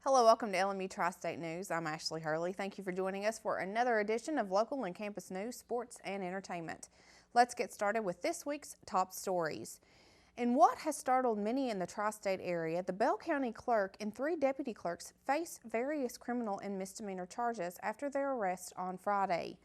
Hello, welcome to LMU Tri-State News. I'm Ashley Hurley. Thank you for joining us for another edition of local and campus news, sports, and entertainment. Let's get started with this week's top stories. In what has startled many in the tri-state area, the Bell County Clerk and 3 deputy clerks face various criminal and misdemeanor charges after their arrest on Friday.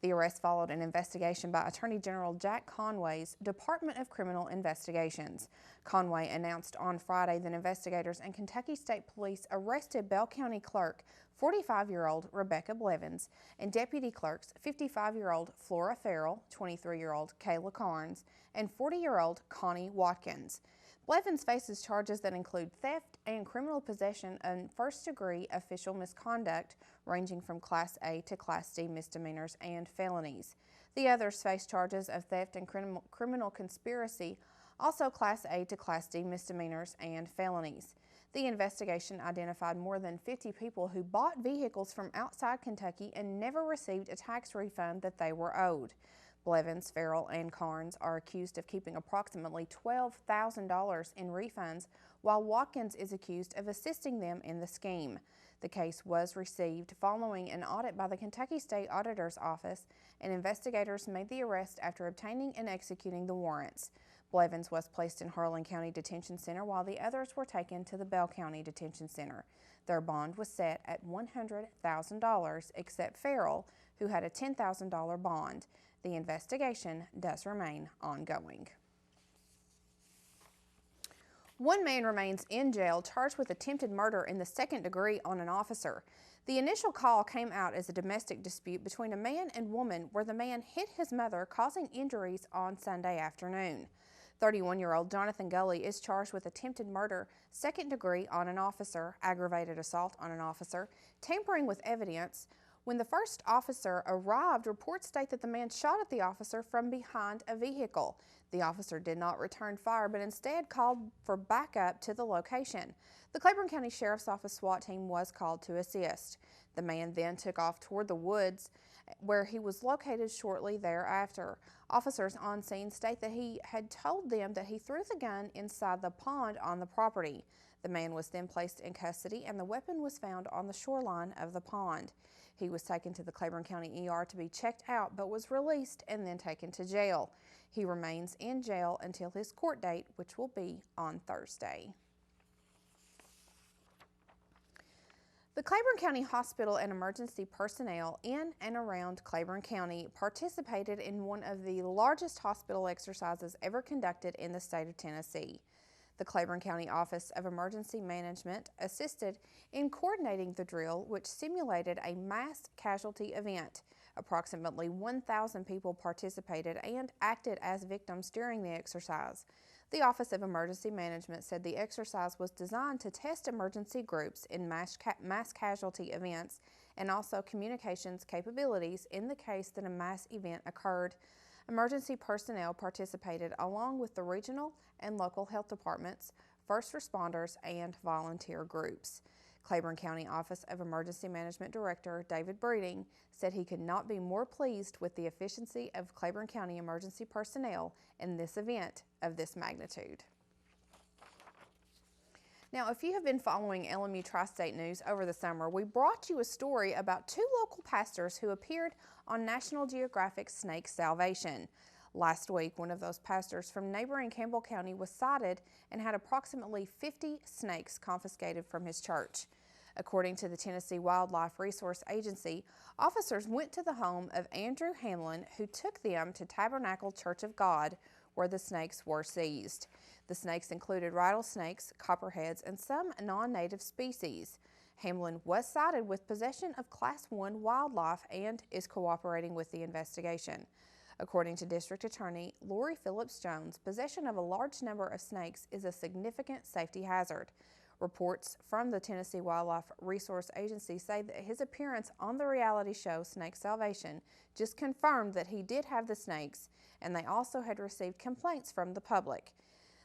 The arrest followed an investigation by Attorney General Jack Conway's Department of Criminal Investigations. Conway announced on Friday that investigators and Kentucky State Police arrested Bell County Clerk 45-year-old Rebecca Blevins and Deputy Clerks 55-year-old Flora Farrell, 23-year-old Kayla Carnes, and 40-year-old Connie Watkins. Blevins faces charges that include theft and criminal possession and first-degree official misconduct, ranging from Class A to Class D misdemeanors and felonies. The others face charges of theft and criminal conspiracy, also Class A to Class D misdemeanors and felonies. The investigation identified more than 50 people who bought vehicles from outside Kentucky and never received a tax refund that they were owed. Blevins, Farrell, and Carnes are accused of keeping approximately $12,000 in refunds, while Watkins is accused of assisting them in the scheme. The case was received following an audit by the Kentucky State Auditor's Office, and investigators made the arrest after obtaining and executing the warrants. Blevins was placed in Harlan County Detention Center while the others were taken to the Bell County Detention Center. Their bond was set at $100,000, except Farrell, who had a $10,000 bond. The investigation does remain ongoing. One man remains in jail charged with attempted murder in the second degree on an officer. The initial call came out as a domestic dispute between a man and woman where the man hit his mother, causing injuries on Sunday afternoon. 31-year-old Jonathan Gully is charged with attempted murder, second degree on an officer, aggravated assault on an officer, tampering with evidence. When the first officer arrived, reports state that the man shot at the officer from behind a vehicle. The officer did not return fire, but instead called for backup to the location. The Claiborne County Sheriff's Office SWAT team was called to assist. The man then took off toward the woods, where he was located shortly thereafter. Officers on scene state that he had told them that he threw the gun inside the pond on the property. The man was then placed in custody, and the weapon was found on the shoreline of the pond. He was taken to the Claiborne County ER to be checked out, but was released and then taken to jail. He remains in jail until his court date, which will be on Thursday. The Claiborne County Hospital and emergency personnel in and around Claiborne County participated in one of the largest hospital exercises ever conducted in the state of Tennessee. The Claiborne County Office of Emergency Management assisted in coordinating the drill, which simulated a mass casualty event. Approximately 1,000 people participated and acted as victims during the exercise. The Office of Emergency Management said the exercise was designed to test emergency groups in mass casualty events and also communications capabilities in the case that a mass event occurred. Emergency personnel participated along with the regional and local health departments, first responders, and volunteer groups. Claiborne County Office of Emergency Management Director David Breeding said he could not be more pleased with the efficiency of Claiborne County emergency personnel in this event of this magnitude. Now, if you have been following LMU Tri-State News over the summer, we brought you a story about 2 local pastors who appeared on National Geographic's Snake Salvation. Last week, one of those pastors from neighboring Campbell County was cited and had approximately 50 snakes confiscated from his church. According to the Tennessee Wildlife Resource Agency, officers went to the home of Andrew Hamlin, who took them to Tabernacle Church of God, where the snakes were seized. The snakes included rattlesnakes, copperheads, and some non-native species. Hamlin was cited with possession of Class 1 wildlife and is cooperating with the investigation. According to District Attorney Lori Phillips Jones, possession of a large number of snakes is a significant safety hazard. Reports from the Tennessee Wildlife Resource Agency say that his appearance on the reality show Snake Salvation just confirmed that he did have the snakes, and they also had received complaints from the public.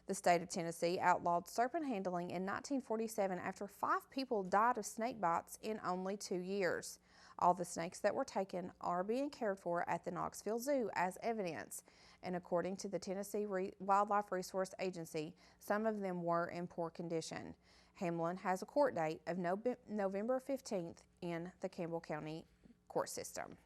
The state of Tennessee outlawed serpent handling in 1947 after 5 people died of snake bites in only 2 years. All the snakes that were taken are being cared for at the Knoxville Zoo as evidence. and according to the Tennessee Wildlife Resource Agency, some of them were in poor condition. Hamlin has a court date of November 15th in the Campbell County court system.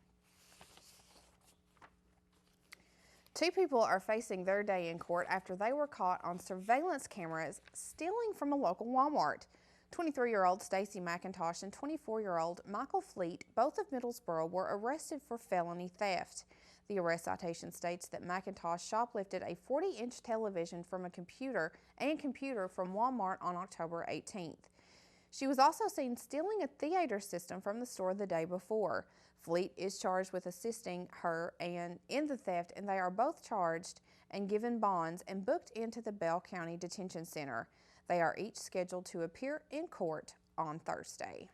2 people are facing their day in court after they were caught on surveillance cameras stealing from a local Walmart. 23-year-old Stacy McIntosh and 24-year-old Michael Fleet, both of Middlesboro, were arrested for felony theft. The arrest citation states that McIntosh shoplifted a 40-inch television from a computer from Walmart on October 18th. She was also seen stealing a theater system from the store the day before. Fleet is charged with assisting her in the theft, and they are both charged and given bonds and booked into the Bell County Detention Center. They are each scheduled to appear in court on Thursday.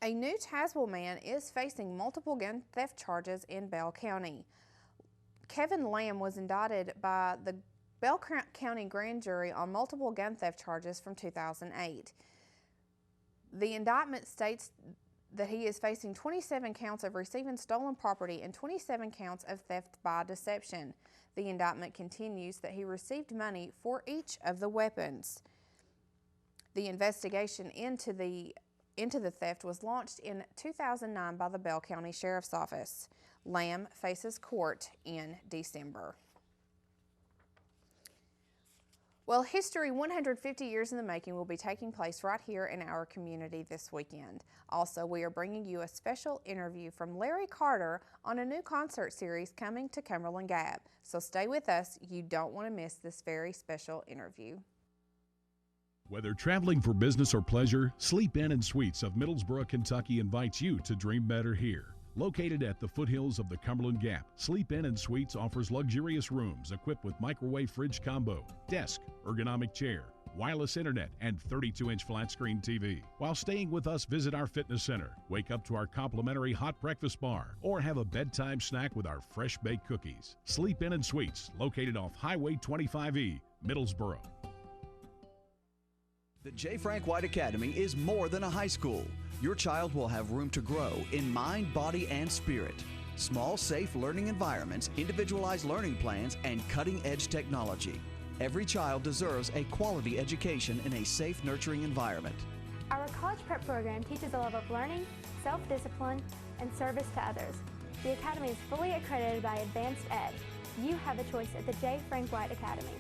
A new Tazewell man is facing multiple gun theft charges in Bell County. Kevin Lamb was indicted by the Bell County Grand Jury on multiple gun theft charges from 2008. The indictment states that he is facing 27 counts of receiving stolen property and 27 counts of theft by deception. The indictment continues that he received money for each of the weapons. The investigation into the theft was launched in 2009 by the Bell County Sheriff's Office. Lamb faces court in December. Well, History 150 Years in the Making will be taking place right here in our community this weekend. Also, we are bringing you a special interview from Larry Carter on a new concert series coming to Cumberland Gap. So stay with us. You don't want to miss this very special interview. Whether traveling for business or pleasure, Sleep Inn and Suites of Middlesboro, Kentucky invites you to dream better here. Located at the foothills of the Cumberland Gap, Sleep Inn and Suites offers luxurious rooms equipped with microwave fridge combo, desk, ergonomic chair, wireless internet, and 32-inch flat-screen TV. While staying with us, visit our fitness center, wake up to our complimentary hot breakfast bar, or have a bedtime snack with our fresh-baked cookies. Sleep Inn and Suites, located off Highway 25E, Middlesboro. The J. Frank White Academy is more than a high school. Your child will have room to grow in mind, body, and spirit. Small, safe learning environments, individualized learning plans, and cutting-edge technology. Every child deserves a quality education in a safe, nurturing environment. Our college prep program teaches a love of learning, self-discipline, and service to others. The Academy is fully accredited by Advanced Ed. You have a choice at the J. Frank White Academy.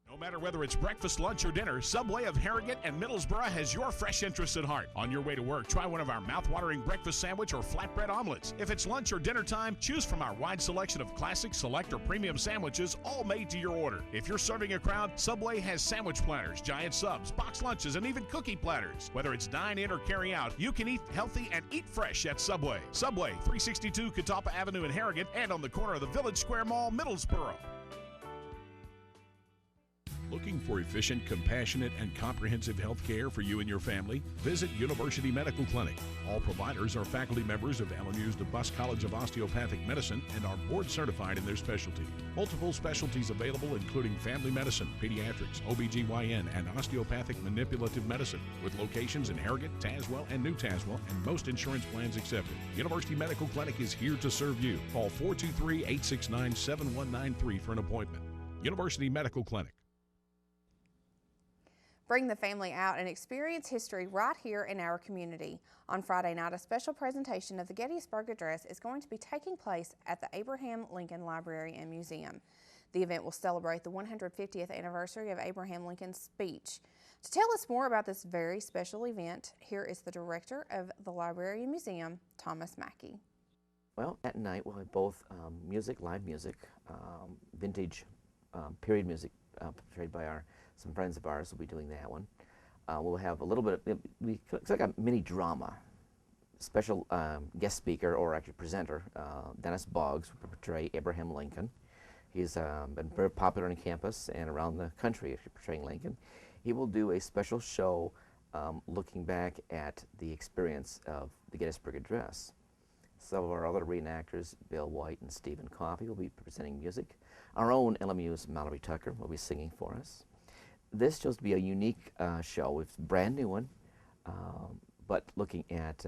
No matter whether it's breakfast, lunch, or dinner, Subway of Harrogate and Middlesboro has your fresh interests at heart. On your way to work, try one of our mouth-watering breakfast sandwich or flatbread omelets. If it's lunch or dinner time, choose from our wide selection of classic, select, or premium sandwiches, all made to your order. If you're serving a crowd, Subway has sandwich platters, giant subs, box lunches, and even cookie platters. Whether it's dine in or carry out, you can eat healthy and eat fresh at Subway. Subway, 362 Catawba Avenue in Harrogate and on the corner of the Village Square Mall, Middlesboro. Looking for efficient, compassionate, and comprehensive health care for you and your family? Visit University Medical Clinic. All providers are faculty members of LMU's DeBus College of Osteopathic Medicine and are board certified in their specialty. Multiple specialties available including family medicine, pediatrics, OBGYN, and osteopathic manipulative medicine, with locations in Harrogate, Tazewell, and New Tazewell, and most insurance plans accepted. University Medical Clinic is here to serve you. Call 423-869-7193 for an appointment. University Medical Clinic. Bring the family out and experience history right here in our community. On Friday night, a special presentation of the Gettysburg Address is going to be taking place at the Abraham Lincoln Library and Museum. The event will celebrate the 150th anniversary of Abraham Lincoln's speech. To tell us more about this very special event, here is the director of the Library and Museum, Thomas Mackey. Well, at night we'll have both music, live music, vintage period music portrayed by some friends of ours will be doing that one. We'll have a little bit of, it's like a mini drama. Special guest speaker, or actually presenter, Dennis Boggs, will portray Abraham Lincoln. He's been very popular on campus and around the country actually portraying Lincoln. He will do a special show looking back at the experience of the Gettysburg Address. Some of our other reenactors, Bill White and Stephen Coffey, will be presenting music. Our own LMU's Mallory Tucker will be singing for us. This shows to be a unique show. It's a brand new one, but looking at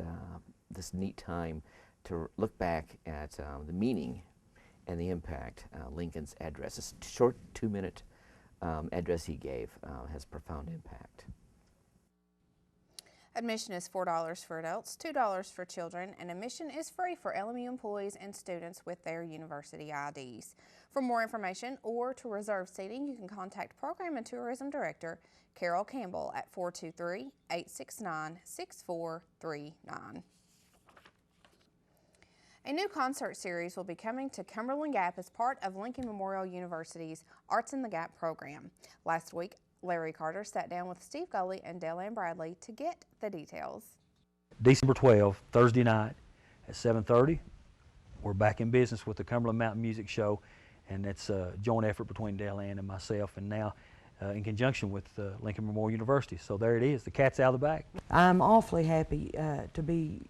this neat time to look back at the meaning and the impact Lincoln's address, this short 2-minute address he gave, has profound impact. Admission is $4 for adults, $2 for children, and admission is free for LMU employees and students with their university IDs. For more information or to reserve seating, you can contact Program and Tourism Director Carol Campbell at 423-869-6439. A new concert series will be coming to Cumberland Gap as part of Lincoln Memorial University's Arts in the Gap program. Last week, Larry Carter sat down with Steve Goley and Dale Ann Bradley to get the details. December 12th, Thursday night at 7:30, we're back in business with the Cumberland Mountain Music Show, and it's a joint effort between Dale Ann and myself, and now in conjunction with Lincoln Memorial University. So there it is, the cat's out of the bag. I'm awfully happy to be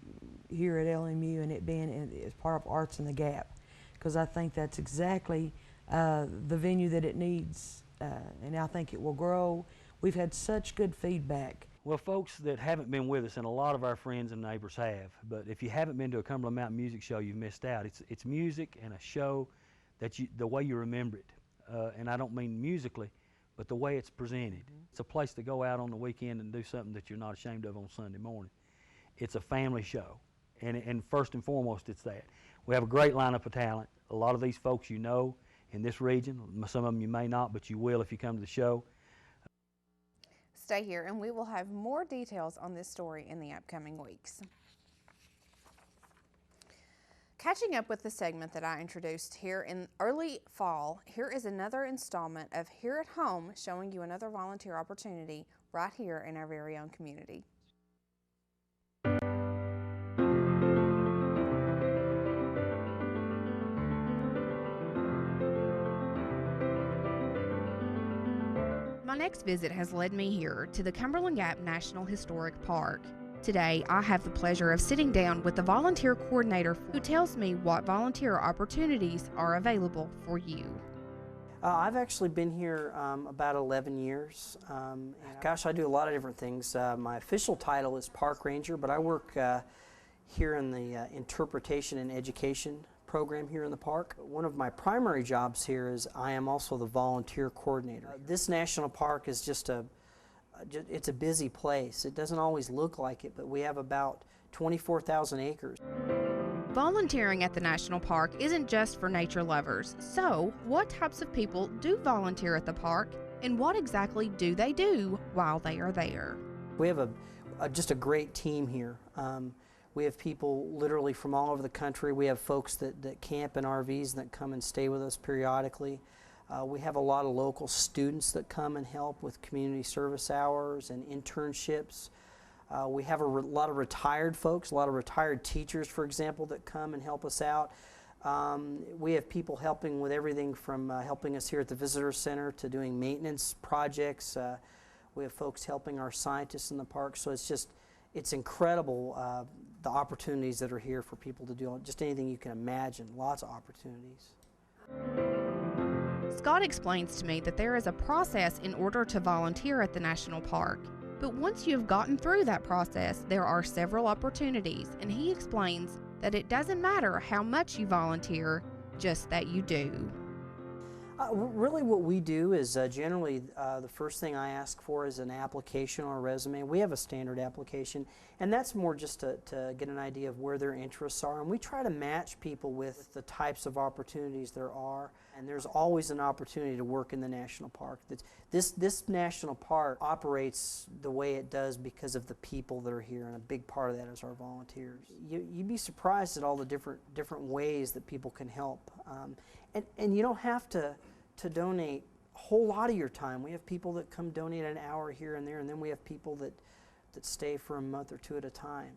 here at LMU and it being as part of Arts in the Gap, because I think that's exactly the venue that it needs, and I think it will grow. We've had such good feedback. Well, folks that haven't been with us, and a lot of our friends and neighbors have, but if you haven't been to a Cumberland Mountain Music Show, you've missed out. It's music and a show that the way you remember it, and I don't mean musically, but the way it's presented. It's a place to go out on the weekend and do something that you're not ashamed of on Sunday morning. It's a family show, and first and foremost, it's that. We have a great lineup of talent. A lot of these folks you know in this region, some of them you may not, but you will if you come to the show. Stay here and we will have more details on this story in the upcoming weeks. Catching up with the segment that I introduced here in early fall, here is another installment of Here at Home, showing you another volunteer opportunity right here in our very own community. My next visit has led me here to the Cumberland Gap National Historic Park. Today, I have the pleasure of sitting down with the volunteer coordinator who tells me what volunteer opportunities are available for you. I've actually been here about 11 years. Gosh, I do a lot of different things. My official title is Park Ranger, but I work here in the interpretation and education program here in the park. One of my primary jobs here is I am also the volunteer coordinator. This national park is it's a busy place. It doesn't always look like it, but we have about 24,000 acres. Volunteering at the national park isn't just for nature lovers. So, what types of people do volunteer at the park, and what exactly do they do while they are there? We have just a great team here. We have people literally from all over the country. We have folks that camp in RVs that come and stay with us periodically. We have a lot of local students that come and help with community service hours and internships. We have a lot of retired folks, a lot of retired teachers, for example, that come and help us out. We have people helping with everything from helping us here at the Visitor Center to doing maintenance projects. We have folks helping our scientists in the park, so it's incredible the opportunities that are here for people to do just anything you can imagine, lots of opportunities. Scott explains to me that there is a process in order to volunteer at the national park. But once you've gotten through that process, there are several opportunities, and he explains that it doesn't matter how much you volunteer, just that you do. Really what we do is generally the first thing I ask for is an application or a resume. We have a standard application, and that's more just to get an idea of where their interests are, and we try to match people with the types of opportunities there are, and there's always an opportunity to work in the national park. This national park operates the way it does because of the people that are here, and a big part of that is our volunteers. You'd be surprised at all the different ways that people can help, and you don't have to donate a whole lot of your time. We have people that come donate an hour here and there, and then we have people that stay for a month or two at a time.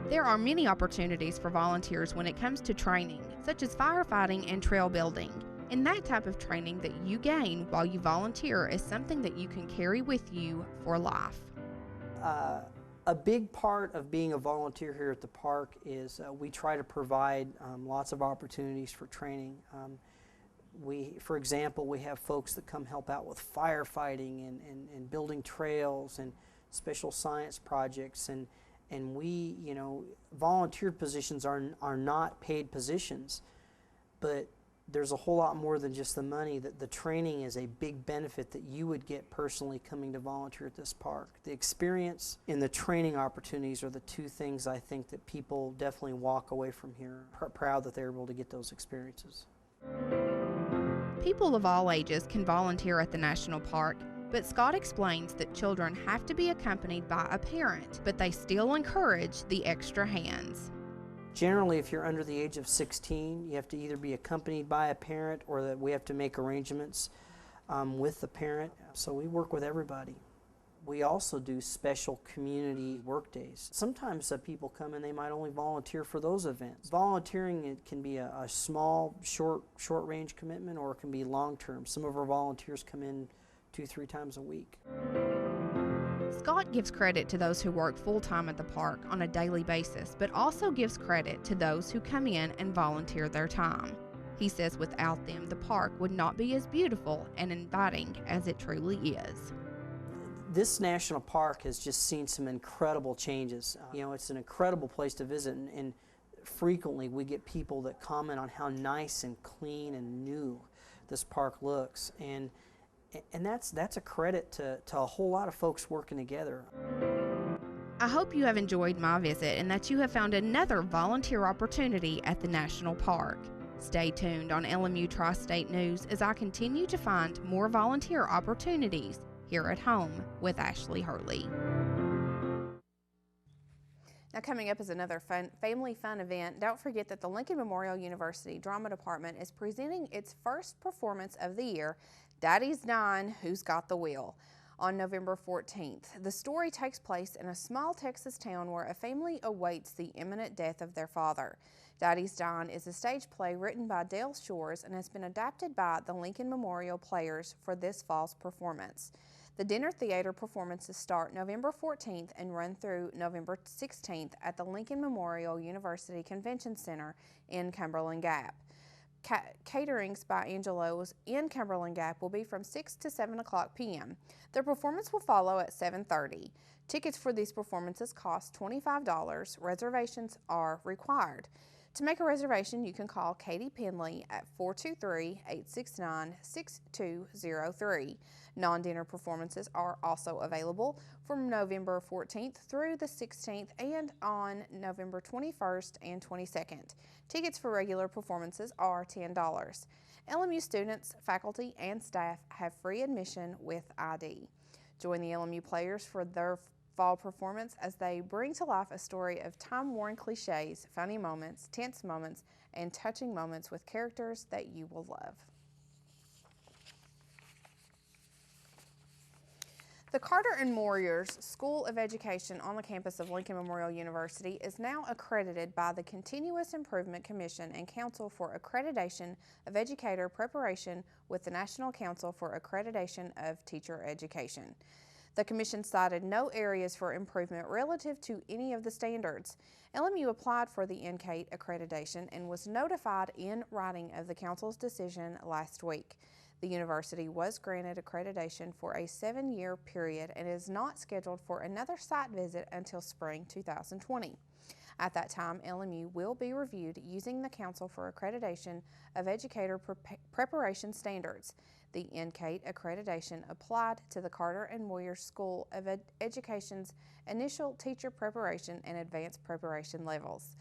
There are many opportunities for volunteers when it comes to training, such as firefighting and trail building. And that type of training that you gain while you volunteer is something that you can carry with you for life. A big part of being a volunteer here at the park is we try to provide lots of opportunities for training. For example, we have folks that come help out with firefighting and building trails and special science projects, and And we, volunteer positions are not paid positions, but there's a whole lot more than just the money. That the training is a big benefit that you would get personally coming to volunteer at this park. The experience and the training opportunities are the two things I think that people definitely walk away from here proud that they're able to get those experiences. People of all ages can volunteer at the National Park, but Scott explains that children have to be accompanied by a parent, but they still encourage the extra hands. Generally, if you're under the age of 16, you have to either be accompanied by a parent or that we have to make arrangements with the parent. So we work with everybody. We also do special community work days. Sometimes people come and they might only volunteer for those events. Volunteering, it can be a small, short-range commitment, or it can be long-term. Some of our volunteers come in 2-3 times a week. Scott gives credit to those who work full-time at the park on a daily basis, but also gives credit to those who come in and volunteer their time. He says without them, the park would not be as beautiful and inviting as it truly is. This national park has just seen some incredible changes. It's an incredible place to visit, and frequently we get people that comment on how nice and clean and new this park looks. And that's a credit to a whole lot of folks working together. I hope you have enjoyed my visit and that you have found another volunteer opportunity at the National Park. Stay tuned on LMU Tri-State News as I continue to find more volunteer opportunities here at home with Ashley Hurley. Now, coming up is another family fun event. Don't forget that the Lincoln Memorial University Drama Department is presenting its first performance of the year, Daddy's Dying, Who's Got the Wheel, on November 14th. The story takes place in a small Texas town where a family awaits the imminent death of their father. Daddy's Dying is a stage play written by Dale Shores and has been adapted by the Lincoln Memorial Players for this fall's performance. The dinner theater performances start November 14th and run through November 16th at the Lincoln Memorial University Convention Center in Cumberland Gap. Caterings by Angelo's in Cumberland Gap will be from 6 to 7 o'clock p.m. Their performance will follow at 7:30. Tickets for these performances cost $25. Reservations are required. To make a reservation, you can call Katie Penley at 423-869-6203. Non-dinner performances are also available from November 14th through the 16th and on November 21st and 22nd. Tickets for regular performances are $10. LMU students, faculty, and staff have free admission with ID. Join the LMU players for their fall performance as they bring to life a story of time-worn cliches, funny moments, tense moments, and touching moments with characters that you will love. The Carter and Moyers School of Education on the campus of Lincoln Memorial University is now accredited by the Continuous Improvement Commission and Council for Accreditation of Educator Preparation with the National Council for Accreditation of Teacher Education. The Commission cited no areas for improvement relative to any of the standards. LMU applied for the NCATE accreditation and was notified in writing of the Council's decision last week. The university was granted accreditation for a 7-year period and is not scheduled for another site visit until spring 2020. At that time, LMU will be reviewed using the Council for Accreditation of Educator Preparation Standards. The NCATE accreditation applied to the Carter and Moyers School of Education's initial teacher preparation and advanced preparation levels.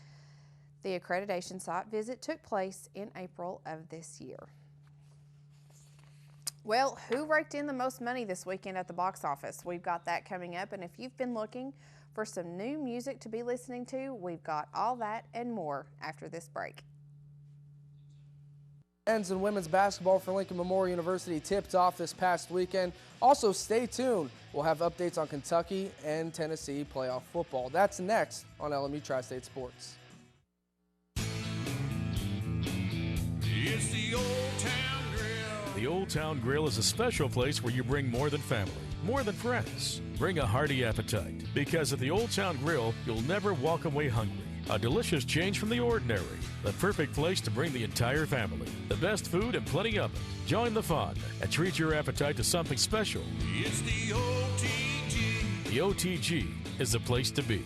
The accreditation site visit took place in April of this year. Well, who raked in the most money this weekend at the box office? We've got that coming up, and if you've been looking for some new music to be listening to, we've got all that and more after this break. Men's and women's basketball for Lincoln Memorial University tipped off this past weekend. Also, stay tuned. We'll have updates on Kentucky and Tennessee playoff football. That's next on LMU Tri-State Sports. It's the Old Town Grill. The Old Town Grill is a special place where you bring more than family, more than friends. Bring a hearty appetite, because at the Old Town Grill, you'll never walk away hungry. A delicious change from the ordinary. The perfect place to bring the entire family. The best food and plenty of it. Join the fun and treat your appetite to something special. It's the OTG. The OTG is the place to be.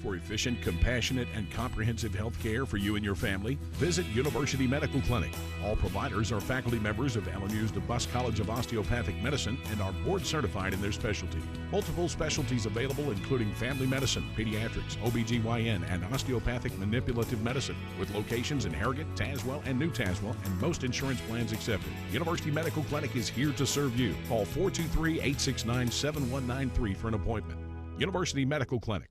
for efficient, compassionate, and comprehensive health care for you and your family? Visit University Medical Clinic. All providers are faculty members of LMU's DeBus College of Osteopathic Medicine and are board certified in their specialty. Multiple specialties available including family medicine, pediatrics, OBGYN, and osteopathic manipulative medicine, with locations in Harrogate, Tazewell, and New Tazewell, and most insurance plans accepted. University Medical Clinic is here to serve you. Call 423-869-7193 for an appointment. University Medical Clinic.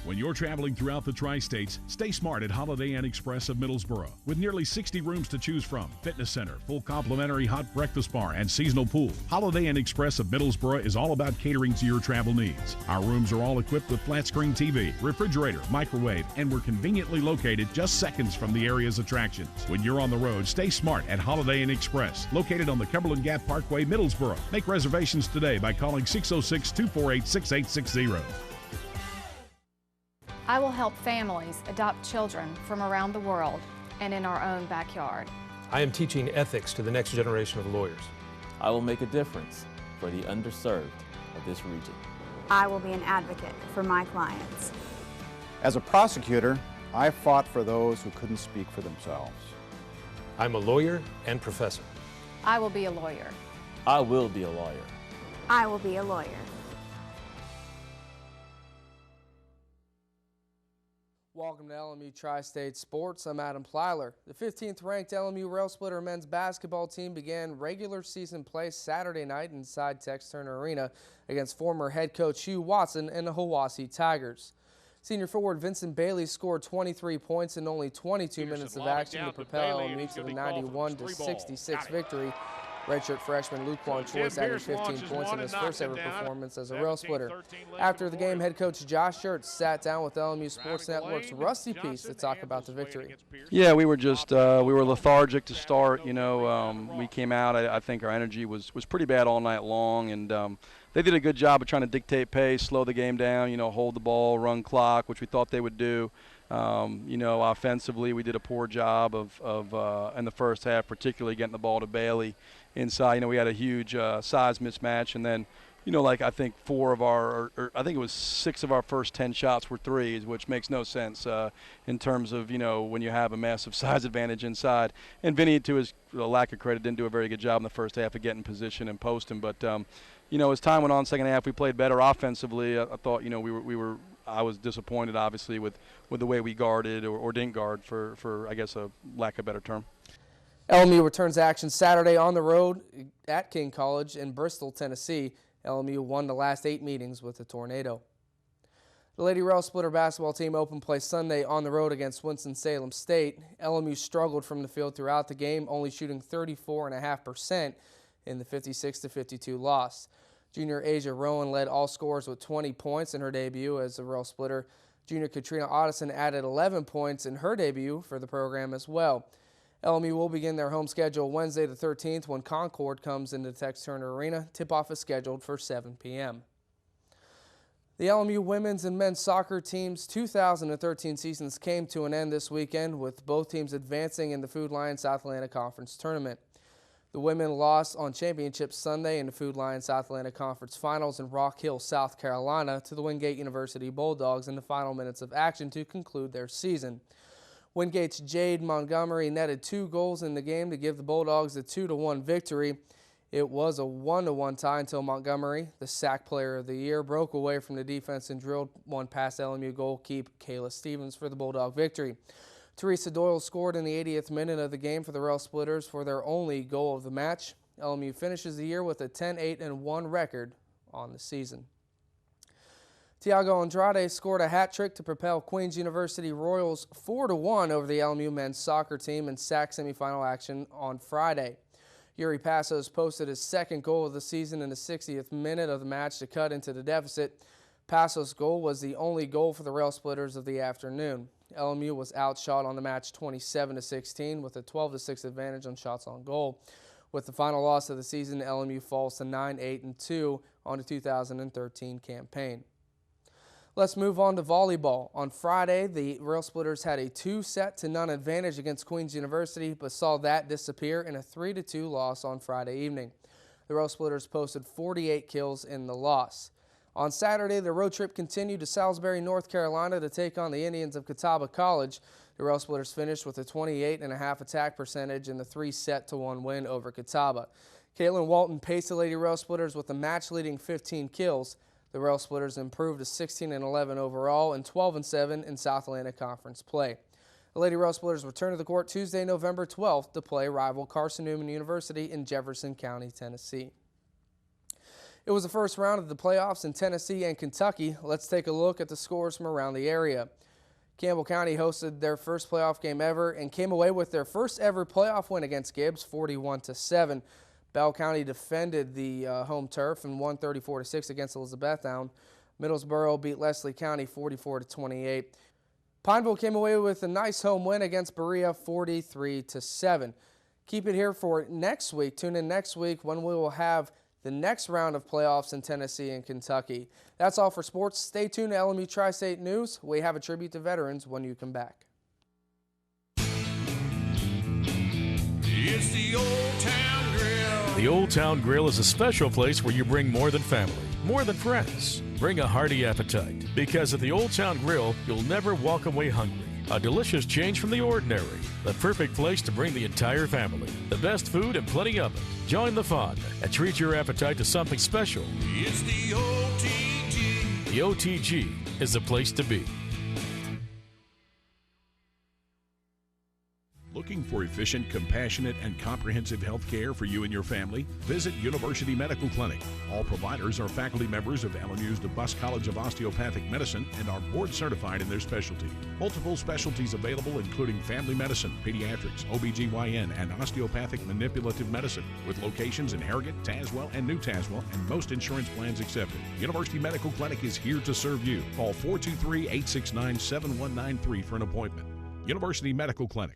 When you're traveling throughout the Tri-States, stay smart at Holiday Inn Express of Middlesboro. With nearly 60 rooms to choose from, fitness center, full complimentary hot breakfast bar, and seasonal pool, Holiday Inn Express of Middlesboro is all about catering to your travel needs. Our rooms are all equipped with flat screen TV, refrigerator, microwave, and we're conveniently located just seconds from the area's attractions. When you're on the road, stay smart at Holiday Inn Express, located on the Cumberland Gap Parkway, Middlesboro. Make reservations today by calling 606-248-6860. I will help families adopt children from around the world and in our own backyard. I am teaching ethics to the next generation of lawyers. I will make a difference for the underserved of this region. I will be an advocate for my clients. As a prosecutor, I fought for those who couldn't speak for themselves. I'm a lawyer and professor. I will be a lawyer. I will be a lawyer. I will be a lawyer. Welcome to LMU Tri-State Sports. I'm Adam Plyler. The 15th ranked LMU Rail Splitter men's basketball team began regular season play Saturday night inside Tex Turner Arena against former head coach Hugh Watson and the Hiwassee Tigers. Senior forward Vincent Bailey scored 23 points in only 22 minutes of action to propel LMU to the 91-66 victory. Redshirt freshman Luquan Choice added 15 points in his first ever performance as a rail splitter. After the game, head coach Josh Schertz sat down with LMU Sports Network's Rusty Peace to talk about the victory. Yeah, we were just we were lethargic to start. You know, we came out. I think our energy was pretty bad all night long, and they did a good job of trying to dictate pace, slow the game down. You know, hold the ball, run clock, which we thought they would do. You know, offensively, we did a poor job of in the first half, particularly getting the ball to Bailey inside. You know, we had a huge size mismatch, and then, you know, like I think 4 of our, or I think it was 6 of our first 10 shots were threes, which makes no sense in terms of, you know, when you have a massive size advantage inside. And Vinny, to his lack of credit, didn't do a very good job in the first half of getting position and posting. But you know, as time went on, second half, we played better offensively. I thought, you know, I was disappointed, obviously, with the way we guarded or didn't guard, for I guess a lack of a better term. LMU returns to action Saturday on the road at King College in Bristol, Tennessee. LMU won the last 8 meetings with a tornado. The Lady Rail Splitter basketball team opened play Sunday on the road against Winston-Salem State. LMU struggled from the field throughout the game, only shooting 34.5% in the 56-52 loss. Junior Asia Rowan led all scorers with 20 points in her debut as a Rail Splitter. Junior Katrina Otteson added 11 points in her debut for the program as well. LMU will begin their home schedule Wednesday the 13th when Concord comes into Tex Turner Arena. Tip-off is scheduled for 7 p.m. The LMU women's and men's soccer team's 2013 seasons came to an end this weekend, with both teams advancing in the Food Lion South Atlantic Conference Tournament. The women lost on Championship Sunday in the Food Lion South Atlantic Conference Finals in Rock Hill, South Carolina, to the Wingate University Bulldogs in the final minutes of action to conclude their season. Wingate's Jade Montgomery netted 2 goals in the game to give the Bulldogs a 2-1 victory. It was a 1-1 tie until Montgomery, the SAC Player of the Year, broke away from the defense and drilled one past LMU goalkeeper Kayla Stevens for the Bulldog victory. Teresa Doyle scored in the 80th minute of the game for the Rail Splitters for their only goal of the match. LMU finishes the year with a 10-8-1 record on the season. Tiago Andrade scored a hat trick to propel Queens University Royals 4-1 over the LMU men's soccer team in SAC semifinal action on Friday. Yuri Passos posted his 2nd goal of the season in the 60th minute of the match to cut into the deficit. Passos' goal was the only goal for the Rail Splitters of the afternoon. LMU was outshot on the match 27-16 with a 12-6 advantage on shots on goal. With the final loss of the season, LMU falls to 9-8-2 on the 2013 campaign. Let's move on to volleyball. On Friday, the Rail Splitters had a 2-0 advantage against Queens University, but saw that disappear in a 3-2 loss on Friday evening. The Rail Splitters posted 48 kills in the loss. On Saturday, the road trip continued to Salisbury, North Carolina to take on the Indians of Catawba College. The Rail Splitters finished with a 28.5 attack percentage and the 3-1 win over Catawba. Caitlin Walton paced the Lady Rail Splitters with a match-leading 15 kills. The Rail Splitters improved to 16-11 overall and 12-7 in South Atlantic Conference play. The Lady Rail Splitters return to the court Tuesday, November 12th to play rival Carson Newman University in Jefferson County, Tennessee. It was the first round of the playoffs in Tennessee and Kentucky. Let's take a look at the scores from around the area. Campbell County hosted their first playoff game ever and came away with their first ever playoff win against Gibbs, 41-7. Bell County defended the home turf and won 34-6 against Elizabethtown. Middlesboro beat Leslie County 44-28. Pineville came away with a nice home win against Berea 43-7. Keep it here for next week. Tune in next week when we will have the next round of playoffs in Tennessee and Kentucky. That's all for sports. Stay tuned to LMU Tri-State News. We have a tribute to veterans when you come back. It's the Old Town Grill. The Old Town Grill is a special place where you bring more than family, more than friends. Bring a hearty appetite, because at the Old Town Grill, you'll never walk away hungry. A delicious change from the ordinary. The perfect place to bring the entire family. The best food and plenty of it. Join the fun and treat your appetite to something special. It's the OTG. The OTG is the place to be. Looking for efficient, compassionate, and comprehensive health care for you and your family? Visit University Medical Clinic. All providers are faculty members of LMU's DeBus College of Osteopathic Medicine and are board certified in their specialty. Multiple specialties available including family medicine, pediatrics, OBGYN, and osteopathic manipulative medicine, with locations in Harrogate, Tazewell, and New Tazewell, and most insurance plans accepted. University Medical Clinic is here to serve you. Call 423-869-7193 for an appointment. University Medical Clinic.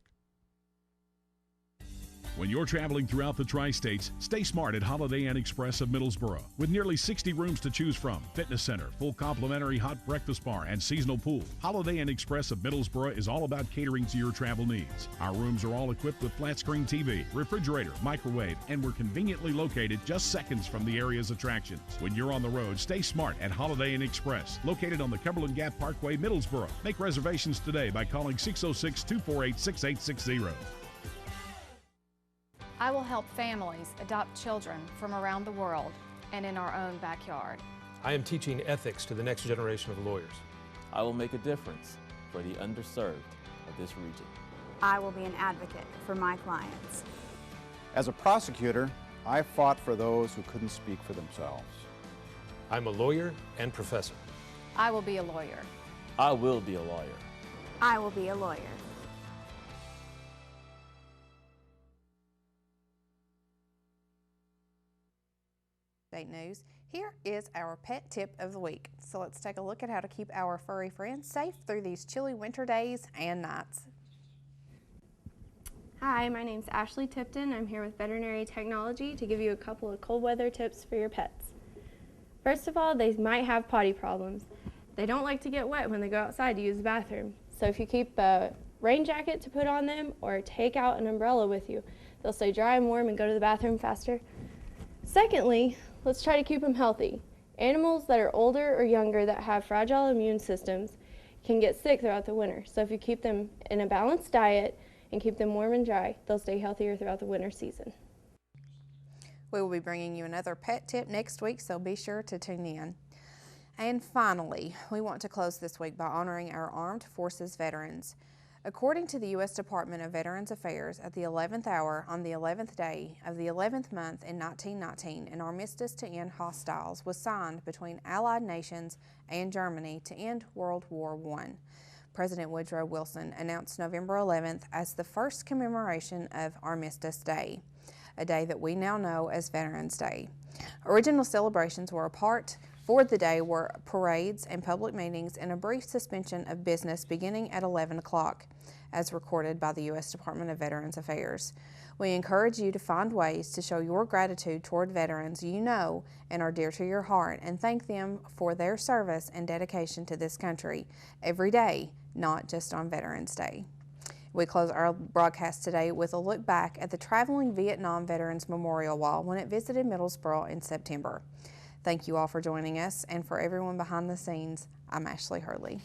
When you're traveling throughout the Tri-States, stay smart at Holiday Inn Express of Middlesboro. With nearly 60 rooms to choose from, fitness center, full complimentary hot breakfast bar, and seasonal pool, Holiday Inn Express of Middlesboro is all about catering to your travel needs. Our rooms are all equipped with flat-screen TV, refrigerator, microwave, and we're conveniently located just seconds from the area's attractions. When you're on the road, stay smart at Holiday Inn Express, located on the Cumberland Gap Parkway, Middlesboro. Make reservations today by calling 606-248-6860. I will help families adopt children from around the world and in our own backyard. I am teaching ethics to the next generation of lawyers. I will make a difference for the underserved of this region. I will be an advocate for my clients. As a prosecutor, I fought for those who couldn't speak for themselves. I'm a lawyer and professor. I will be a lawyer. I will be a lawyer. I will be a lawyer. News. Here is our pet tip of the week. So let's take a look at how to keep our furry friends safe through these chilly winter days and nights. Hi, my name's Ashley Tipton. I'm here with Veterinary Technology to give you a couple of cold weather tips for your pets. First of all, they might have potty problems. They don't like to get wet when they go outside to use the bathroom. So if you keep a rain jacket to put on them or take out an umbrella with you, they'll stay dry and warm and go to the bathroom faster. Secondly, let's try to keep them healthy. Animals that are older or younger that have fragile immune systems can get sick throughout the winter. So if you keep them in a balanced diet and keep them warm and dry, they'll stay healthier throughout the winter season. We will be bringing you another pet tip next week, so be sure to tune in. And finally, we want to close this week by honoring our Armed Forces veterans. According to the U.S. Department of Veterans Affairs, at the 11th hour on the 11th day of the 11th month in 1919, an armistice to end hostiles was signed between Allied nations and Germany to end World War I. President Woodrow Wilson announced November 11th as the first commemoration of Armistice Day, a day that we now know as Veterans Day. Original celebrations for the day were parades and public meetings and a brief suspension of business beginning at 11 o'clock, as recorded by the U.S. Department of Veterans Affairs. We encourage you to find ways to show your gratitude toward veterans you know and are dear to your heart, and thank them for their service and dedication to this country every day, not just on Veterans Day. We close our broadcast today with a look back at the Traveling Vietnam Veterans Memorial Wall when it visited Middlesboro in September. Thank you all for joining us, and for everyone behind the scenes, I'm Ashley Hurley.